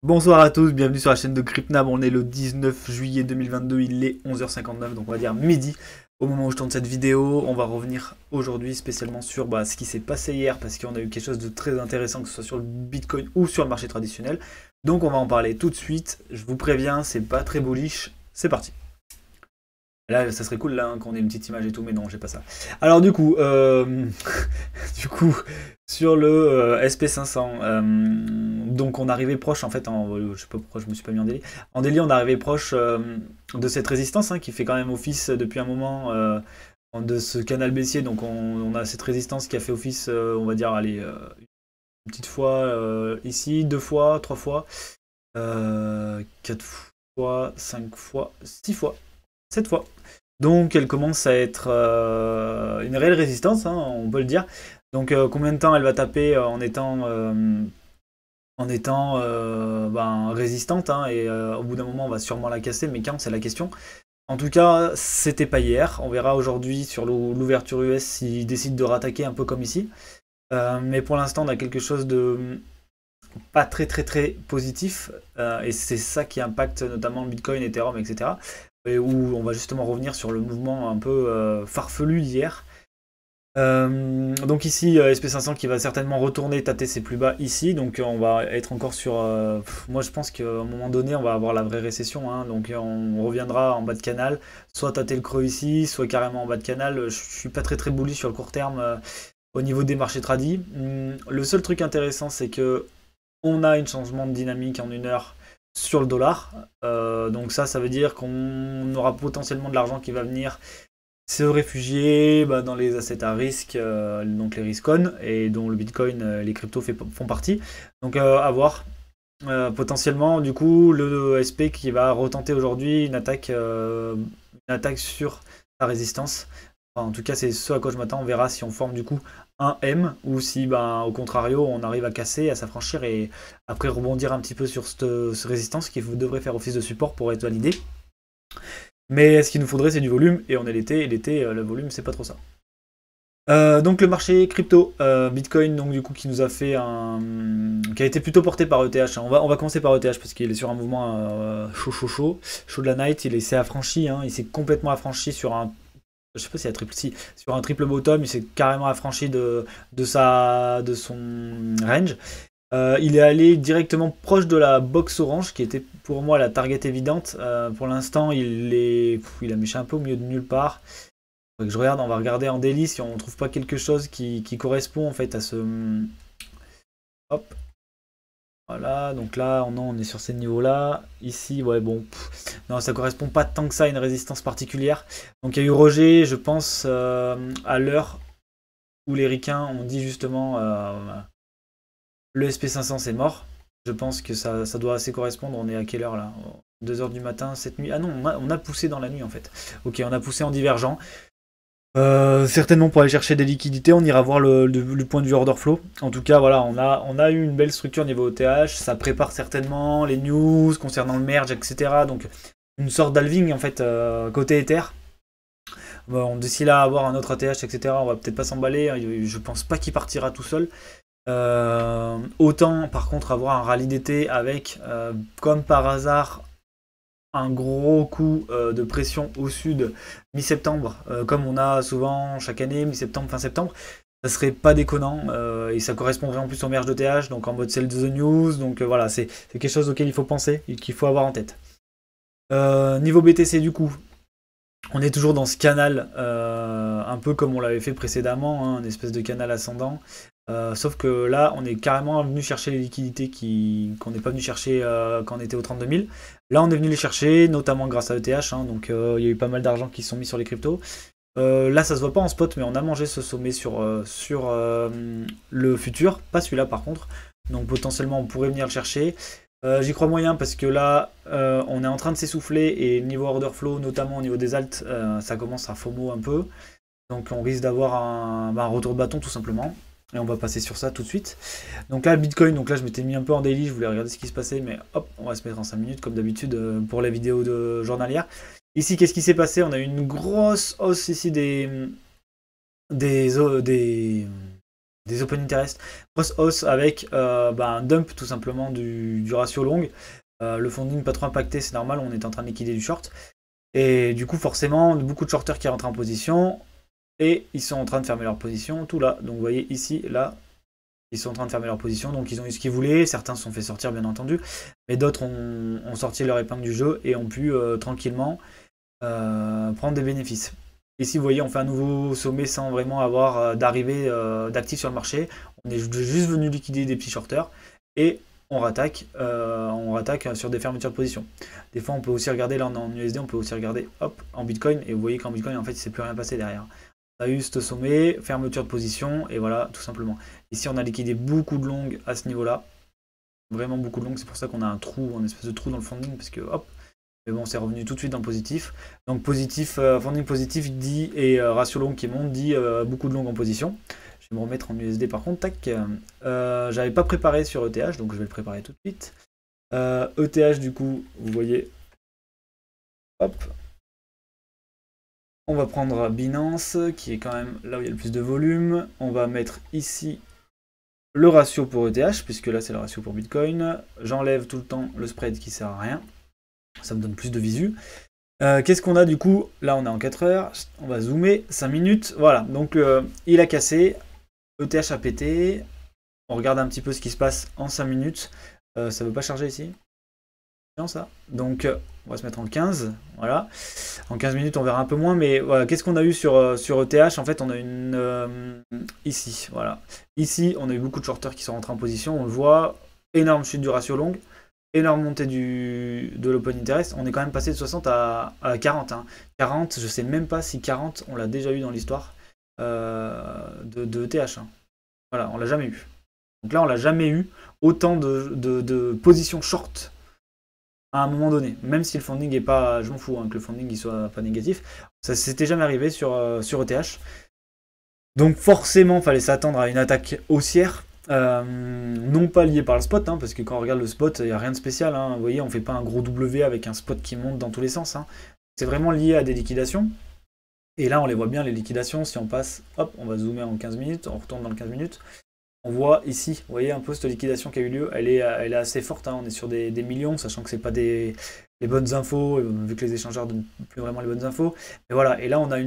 Bonsoir à tous, bienvenue sur la chaîne de Crypnab. On est le 19 juillet 2022, il est 11h59, donc on va dire midi au moment où je tourne cette vidéo. On va revenir aujourd'hui spécialement sur ce qui s'est passé hier parce qu'on a eu quelque chose de très intéressant, que ce soit sur le Bitcoin ou sur le marché traditionnel. Donc on va en parler tout de suite. Je vous préviens, c'est pas très bullish. C'est parti. Là, ça serait cool là qu'on ait une petite image et tout, mais non, j'ai pas ça. Alors du coup, du coup, sur le SP500, donc on arrivait proche en fait, je sais pas pourquoi je me suis pas mis en délit. En délit, on arrivait proche de cette résistance qui fait quand même office depuis un moment de ce canal baissier. Donc on a cette résistance qui a fait office, on va dire, allez, une petite fois ici, deux fois, trois fois, quatre fois, cinq fois, six fois, sept fois. Donc elle commence à être une réelle résistance, on peut le dire. Donc combien de temps elle va taper en étant résistante, et au bout d'un moment on va sûrement la casser, mais quand c'est la question. En tout cas, c'était pas hier. On verra aujourd'hui sur l'ouverture US s'ils décident de rattaquer un peu comme ici. Mais pour l'instant, on a quelque chose de pas très très très positif, et c'est ça qui impacte notamment le Bitcoin, Ethereum, etc. Et où on va justement revenir sur le mouvement un peu farfelu d'hier. Donc ici, SP500 qui va certainement retourner tâter ses plus bas ici, donc on va être encore sur... moi je pense qu'à un moment donné, on va avoir la vraie récession, donc on reviendra en bas de canal, soit tâter le creux ici, soit carrément en bas de canal. Je suis pas très très bullish sur le court terme au niveau des marchés tradis. Le seul truc intéressant, c'est que on a un changement de dynamique en une heure sur le dollar. Donc ça veut dire qu'on aura potentiellement de l'argent qui va venir se réfugier dans les assets à risque, donc les riscon, et dont le Bitcoin, les cryptos font partie. Donc à voir. Potentiellement, du coup, le SP qui va retenter aujourd'hui une attaque sur la résistance. Enfin, en tout cas, c'est ce à quoi je m'attends. On verra si on forme du coup un M ou si, au contrario, on arrive à casser, à s'affranchir et après rebondir un petit peu sur cette résistance qui devrait faire office de support pour être validé. Mais ce qu'il nous faudrait, c'est du volume, et on est l'été, et l'été, le volume, c'est pas trop ça. Donc le marché crypto, Bitcoin, donc du coup qui nous a fait qui a été plutôt porté par ETH. On va commencer par ETH parce qu'il est sur un mouvement chaud de la night. Il s'est affranchi, il s'est complètement affranchi sur un, je sais pas si c'est sur un triple bottom. Il s'est carrément affranchi de son range. Il est allé directement proche de la box orange qui était pour moi la target évidente. Pour l'instant, il a méché un peu au milieu de nulle part. Je regarde, on va regarder en daily si on trouve pas quelque chose qui correspond en fait à ce... Hop. Voilà, donc là on est sur ces niveaux-là. Ici, ouais, bon, non, ça correspond pas tant que ça à une résistance particulière. Donc il y a eu rejet, je pense, à l'heure où les ricains ont dit justement le SP500 c'est mort. Je pense que ça doit assez correspondre. On est à quelle heure là? 2h du matin, cette nuit? Ah non, on a poussé dans la nuit en fait. Ok, on a poussé en divergent. Certainement pour aller chercher des liquidités, on ira voir le point de vue order flow. En tout cas, voilà, on a eu une belle structure niveau OTH. Ça prépare certainement les news concernant le merge, etc. Donc une sorte d'halving en fait côté Ether. Bon, d'ici là, avoir un autre ATH, etc. On va peut-être pas s'emballer. Je pense pas qu'il partira tout seul. Autant par contre avoir un rallye d'été avec, comme par hasard, un gros coup de pression au sud mi-septembre, comme on a souvent chaque année, mi-septembre, fin septembre, ça serait pas déconnant, et ça correspondrait en plus au merge de TH, donc en mode sell the news, donc voilà, c'est quelque chose auquel il faut penser et qu'il faut avoir en tête. Niveau BTC du coup, on est toujours dans ce canal, un peu comme on l'avait fait précédemment, une espèce de canal ascendant. Sauf que là, on est carrément venu chercher les liquidités qu'on n'est pas venu chercher quand on était au 32 000. Là, on est venu les chercher, notamment grâce à ETH, donc il y a eu pas mal d'argent qui sont mis sur les cryptos. Là, ça se voit pas en spot, mais on a mangé ce sommet sur le futur, pas celui-là par contre. Donc potentiellement, on pourrait venir le chercher. J'y crois moyen parce que là, on est en train de s'essouffler et niveau order flow, notamment au niveau des alts, ça commence à FOMO un peu. Donc on risque d'avoir un retour de bâton tout simplement. Et on va passer sur ça tout de suite. Donc là, le Bitcoin, donc là je m'étais mis un peu en daily, je voulais regarder ce qui se passait, mais hop, on va se mettre en 5 minutes comme d'habitude pour la vidéo de journalière. Ici, qu'est-ce qui s'est passé? On a eu une grosse hausse ici des des open interest, cross hausse avec un dump tout simplement du ratio long. Le funding pas trop impacté, c'est normal, on est en train de liquider du short. Et du coup, forcément, beaucoup de shorters qui rentrent en position et ils sont en train de fermer leur position, tout là. Donc vous voyez ici, là, ils sont en train de fermer leur position, donc ils ont eu ce qu'ils voulaient. Certains se sont fait sortir, bien entendu, mais d'autres ont sorti leur épingle du jeu et ont pu tranquillement prendre des bénéfices. Ici, vous voyez, on fait un nouveau sommet sans vraiment avoir d'arrivée d'actifs sur le marché. On est juste venu liquider des petits shorters et on rattaque sur des fermetures de position. Des fois, on peut aussi regarder, là on est en USD, on peut aussi regarder hop, en Bitcoin, et vous voyez qu'en Bitcoin, en fait, il ne s'est plus rien passé derrière. On a eu ce sommet, fermeture de position, et voilà, tout simplement. Ici, on a liquidé beaucoup de longs à ce niveau-là. Vraiment beaucoup de longs, c'est pour ça qu'on a un trou, un espèce de trou dans le funding, parce que hop, mais bon, c'est revenu tout de suite dans le positif. Donc positif, funding positif dit, et ratio long qui monte dit beaucoup de longs en position. Je vais me remettre en USD par contre, tac. J'avais pas préparé sur ETH, donc je vais le préparer tout de suite. ETH du coup, vous voyez, hop. On va prendre Binance, qui est quand même là où il y a le plus de volume. On va mettre ici le ratio pour ETH, puisque là c'est le ratio pour Bitcoin. J'enlève tout le temps le spread qui sert à rien. Ça me donne plus de visu. Qu'est-ce qu'on a du coup? Là on est en 4 heures. On va zoomer, 5 minutes. Voilà, donc il a cassé. ETH a pété. On regarde un petit peu ce qui se passe en 5 minutes. Ça ne veut pas charger ici. Non, ça. Donc on va se mettre en 15. Voilà. En 15 minutes on verra un peu moins. Mais voilà, qu'est-ce qu'on a eu sur ETH? En fait on a une... ici, voilà. Ici on a eu beaucoup de shorters qui sont rentrés en position. On le voit. Énorme chute du ratio long. Énorme montée de l'open interest. On est quand même passé de 60 à 40. Hein. 40, je sais même pas si 40 on l'a déjà eu dans l'histoire de ETH. Hein. Voilà, on l'a jamais eu. Donc là, on l'a jamais eu autant de positions short à un moment donné. Même si le funding est pas... Je m'en fous hein, que le funding il soit pas négatif. Ça s'était jamais arrivé sur ETH. Donc forcément, il fallait s'attendre à une attaque haussière. Non pas lié par le spot, hein, parce que quand on regarde le spot, il n'y a rien de spécial. Hein. Vous voyez, on ne fait pas un gros W avec un spot qui monte dans tous les sens. Hein. C'est vraiment lié à des liquidations. Et là, on les voit bien, les liquidations. Si on passe, hop, on va zoomer en 15 minutes, on retourne dans le 15 minutes. On voit ici, vous voyez un peu cette liquidation qui a eu lieu, elle est assez forte. Hein. On est sur des millions, sachant que ce n'est pas les bonnes infos, vu que les échangeurs ne donnent plus vraiment les bonnes infos. Et voilà, et là, on a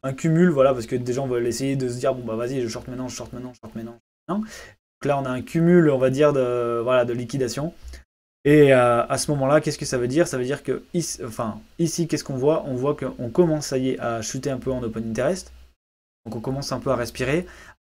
un cumul, voilà, parce que des gens veulent essayer de se dire, bon, bah vas-y, je short maintenant, je short maintenant, je short maintenant. Non. Donc là, on a un cumul, on va dire, de liquidation. Et à ce moment-là, qu'est-ce que ça veut dire? Ça veut dire que ici, qu'est-ce qu'on voit? On voit qu'on commence, ça y est, à chuter un peu en open interest. Donc on commence un peu à respirer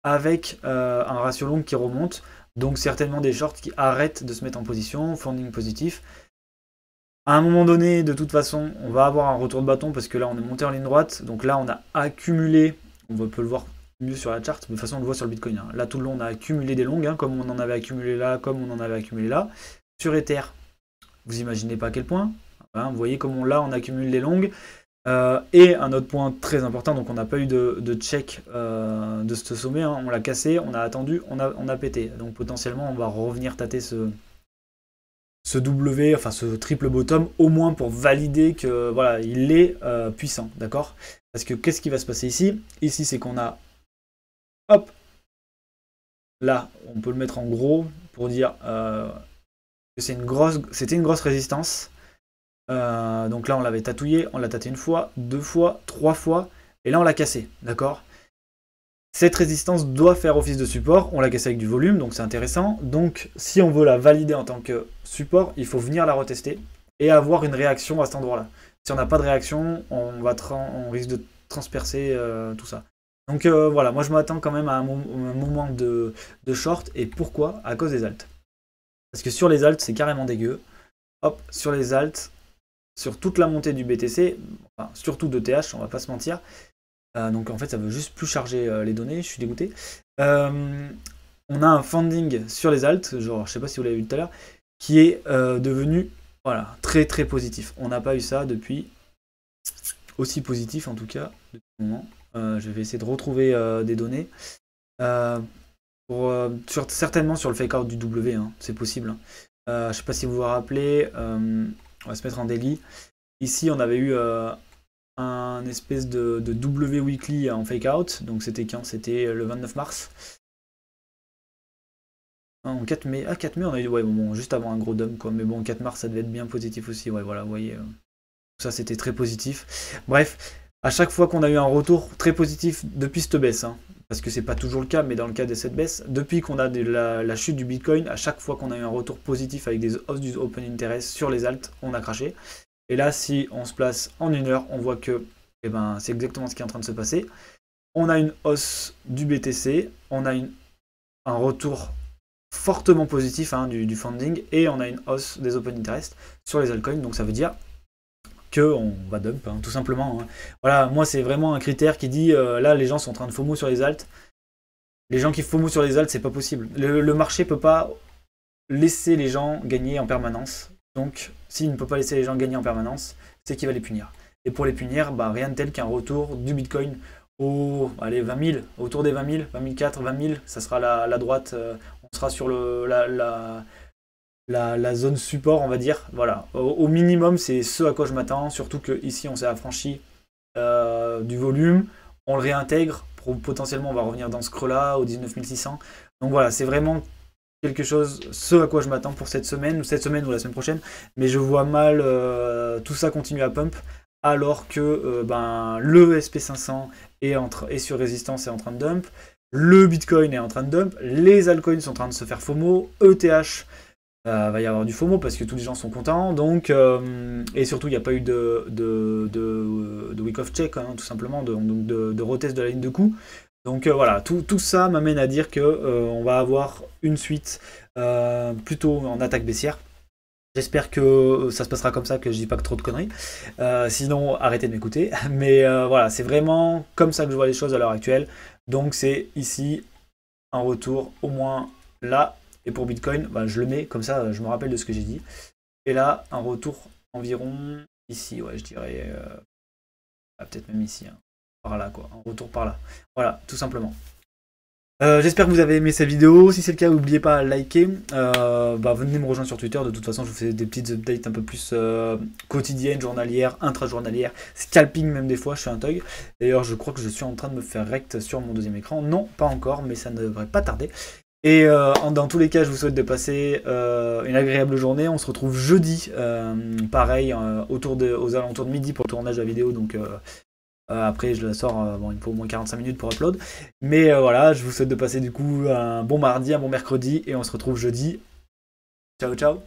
avec un ratio long qui remonte. Donc certainement des shorts qui arrêtent de se mettre en position, funding positif. À un moment donné, de toute façon, on va avoir un retour de bâton parce que là, on est monté en ligne droite. Donc là, on a accumulé, on peut le voir mieux sur la charte, mais de toute façon on le voit sur le Bitcoin. Hein. Là tout le long on a accumulé des longues, hein, comme on en avait accumulé là, comme on en avait accumulé là. Sur Ether, vous imaginez pas à quel point. Hein, vous voyez comme on accumule les longues. Et un autre point très important, donc on n'a pas eu de check de ce sommet, hein, on l'a cassé, on a attendu, on a pété. Donc potentiellement on va revenir tâter ce W, enfin ce triple bottom, au moins pour valider que voilà, il est puissant, d'accord? Parce que qu'est-ce qui va se passer ici? Ici c'est qu'on a hop, là, on peut le mettre en gros pour dire que c'était une grosse résistance. Donc là, on l'avait tatouillé, on l'a tâté une fois, 2 fois, 3 fois, et là, on l'a cassé, d'accord? Cette résistance doit faire office de support, on l'a cassé avec du volume, donc c'est intéressant. Donc, si on veut la valider en tant que support, il faut venir la retester et avoir une réaction à cet endroit-là. Si on n'a pas de réaction, on risque de transpercer tout ça. Donc voilà, moi je m'attends quand même à un moment de short. Et pourquoi? À cause des alts. Parce que sur les alts, c'est carrément dégueu. Hop, sur les alts, sur toute la montée du BTC, enfin, surtout de TH, on va pas se mentir. Donc en fait, ça veut juste plus charger les données, je suis dégoûté. On a un funding sur les alts, genre, je sais pas si vous l'avez vu tout à l'heure, qui est devenu voilà, très très positif. On n'a pas eu ça depuis, aussi positif en tout cas, depuis un moment. Je vais essayer de retrouver des données. Certainement sur le fake out du W, hein, c'est possible. Hein. Je ne sais pas si vous vous rappelez, on va se mettre en daily. Ici, on avait eu un espèce de W weekly en fake out. Donc c'était quand? C'était le 29 mars. En 4 mai, 4 mai, on a eu, ouais, bon, juste avant un gros dump, quoi. Mais bon, 4 mars, ça devait être bien positif aussi. Ouais, voilà, vous voyez, ça c'était très positif. Bref, à chaque fois qu'on a eu un retour très positif depuis cette baisse, hein, parce que c'est pas toujours le cas, mais dans le cas de cette baisse, depuis qu'on a la chute du Bitcoin, à chaque fois qu'on a eu un retour positif avec des hausses du Open Interest sur les alts, on a craché. Et là, si on se place en une heure, on voit que eh ben, c'est exactement ce qui est en train de se passer. On a une hausse du BTC, on a un retour fortement positif hein, du funding, et on a une hausse des Open Interest sur les altcoins, donc ça veut dire qu'on va dump, hein, tout simplement. Hein. Voilà, moi c'est vraiment un critère qui dit, là les gens sont en train de FOMO sur les alts, les gens qui FOMO sur les alts, c'est pas possible. Le marché peut pas laisser les gens gagner en permanence, donc s'il ne peut pas laisser les gens gagner en permanence, c'est qu'il va les punir. Et pour les punir, bah, rien de tel qu'un retour du Bitcoin allez, 20 000, autour des 20 000, 20 400, 20 000, ça sera la droite, on sera sur la zone support, on va dire. Voilà, au minimum, c'est ce à quoi je m'attends, surtout qu'ici, on s'est affranchi du volume, on le réintègre, potentiellement, on va revenir dans ce creux-là, au 19 600. Donc voilà, c'est vraiment quelque chose, ce à quoi je m'attends pour cette semaine ou la semaine prochaine, mais je vois mal tout ça continuer à pump, alors que ben, le SP500 est sur résistance et en train de dump, le Bitcoin est en train de dump, les altcoins sont en train de se faire FOMO, ETH va y avoir du FOMO parce que tous les gens sont contents, donc et surtout il n'y a pas eu de week of check, hein, tout simplement, de retest de la ligne de coup. Donc voilà, tout ça m'amène à dire que on va avoir une suite plutôt en attaque baissière. J'espère que ça se passera comme ça, que je dis pas que trop de conneries. Sinon, arrêtez de m'écouter. Mais voilà, c'est vraiment comme ça que je vois les choses à l'heure actuelle. Donc c'est ici un retour au moins là. Et pour Bitcoin, bah, je le mets comme ça, je me rappelle de ce que j'ai dit. Et là, un retour environ ici, ouais, je dirais. Peut-être même ici, hein, par là, quoi. Un retour par là. Voilà, tout simplement. J'espère que vous avez aimé cette vidéo. Si c'est le cas, n'oubliez pas à liker. Bah, venez me rejoindre sur Twitter. De toute façon, je vous fais des petites updates un peu plus quotidiennes, journalières, intra-journalières, scalping même des fois. Je suis un thug. D'ailleurs, je crois que je suis en train de me faire rect sur mon deuxième écran. Non, pas encore, mais ça ne devrait pas tarder. Et dans tous les cas, je vous souhaite de passer une agréable journée. On se retrouve jeudi, pareil, aux alentours de midi pour le tournage de la vidéo. Donc après, je la sors, bon, il me faut au moins 45 minutes pour upload. Mais voilà, je vous souhaite de passer du coup un bon mardi, un bon mercredi, et on se retrouve jeudi. Ciao, ciao!